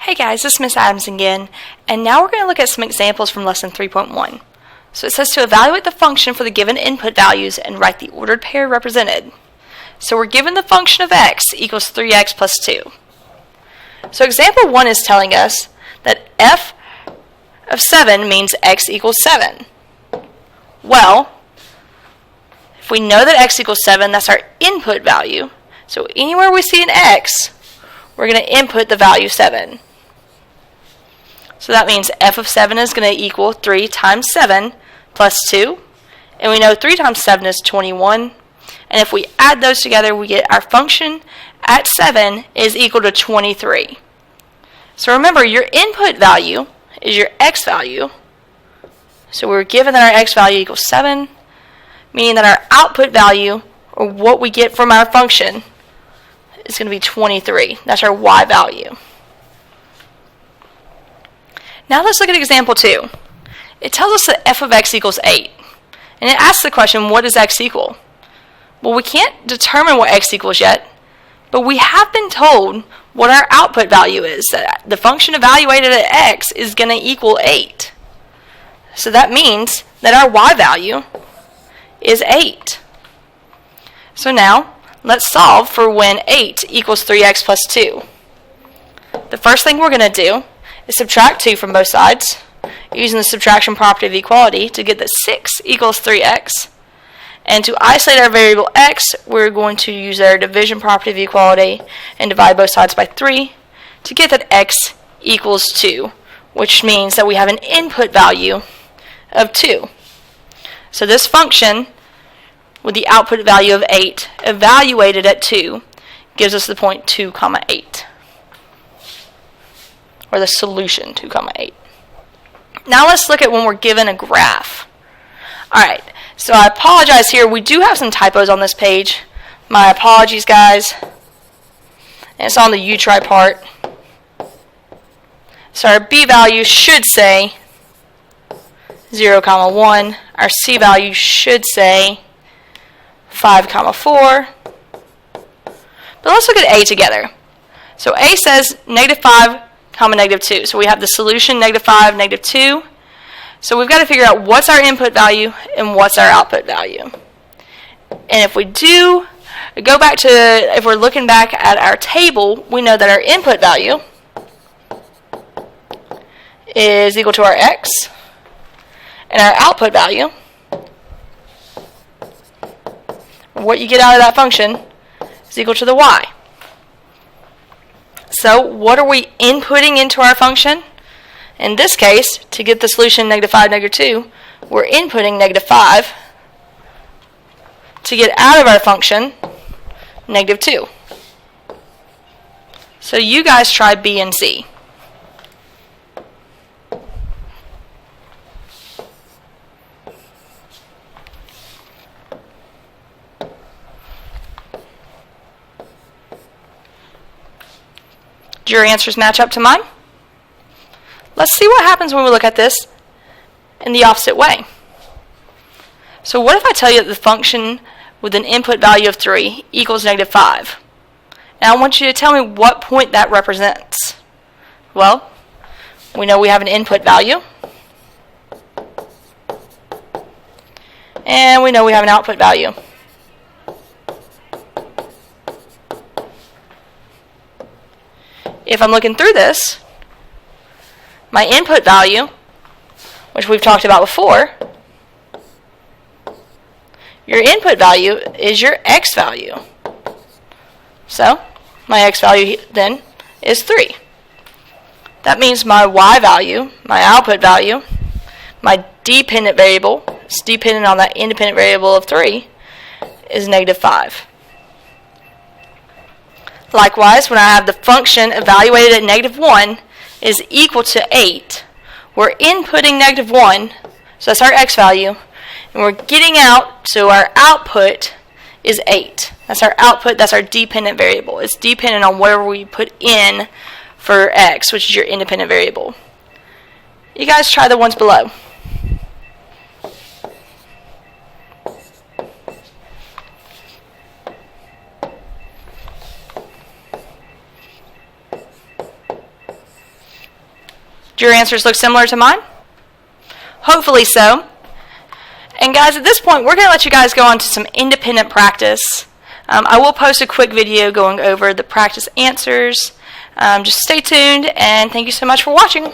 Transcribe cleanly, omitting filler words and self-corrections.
Hey guys, this is Miss Adams again, and now we're going to look at some examples from lesson 3.1. So it says to evaluate the function for the given input values and write the ordered pair represented. So we're given the function of x equals 3x plus 2. So example 1 is telling us that f of 7 means x equals 7. Well, if we know that x equals 7, that's our input value. So anywhere we see an x, we're going to input the value 7. So that means f of 7 is going to equal 3 times 7 plus 2. And we know 3 times 7 is 21. And if we add those together, we get our function at 7 is equal to 23. So remember, your input value is your x value. So we're given that our x value equals 7, meaning that our output value, or what we get from our function, is going to be 23. That's our y value. Now let's look at example 2. It tells us that f of x equals 8. And it asks the question, what does x equal? Well, we can't determine what x equals yet, but we have been told what our output value is. That the function evaluated at x is going to equal 8. So that means that our y value is 8. So now, let's solve for when 8 equals 3x plus 2. The first thing we're going to do is subtract 2 from both sides, using the subtraction property of equality to get that 6 equals 3x. And to isolate our variable x, we're going to use our division property of equality and divide both sides by 3 to get that x equals 2, which means that we have an input value of 2. So this function, with the output value of 8 evaluated at 2, gives us the point 2, 8. Or the solution 2, 8. Now let's look at when we're given a graph. Alright, so I apologize here. We do have some typos on this page. My apologies, guys. And it's on the U try part. So our B value should say 0, 1. Our C value should say 5, 4. But let's look at A together. So A says negative 5, negative 2. So we have the solution negative 5, negative 2. So we've got to figure out what's our input value and what's our output value. And if we do go back to, if we're looking back at our table, we know that our input value is equal to our x, and our output value, what you get out of that function, is equal to the y. So what are we inputting into our function? In this case, to get the solution negative 5, negative 2, we're inputting negative 5 to get out of our function negative 2. So you guys try B and C. Do your answers match up to mine? Let's see what happens when we look at this in the opposite way. So what if I tell you that the function with an input value of 3 equals negative 5? And I want you to tell me what point that represents. Well, we know we have an input value. And we know we have an output value. If I'm looking through this, my input value, which we've talked about before, your input value is your x value. So, my x value then is 3. That means my y value, my output value, my dependent variable, it's dependent on that independent variable of 3, is negative 5. Likewise, when I have the function evaluated at negative 1 is equal to 8, we're inputting negative 1, so that's our x value, and we're getting out, so our output is 8. That's our output, that's our dependent variable. It's dependent on whatever we put in for x, which is your independent variable. You guys try the ones below. Do your answers look similar to mine? Hopefully so. And guys, at this point, we're going to let you guys go on to some independent practice. I will post a quick video going over the practice answers. Just stay tuned, and thank you so much for watching.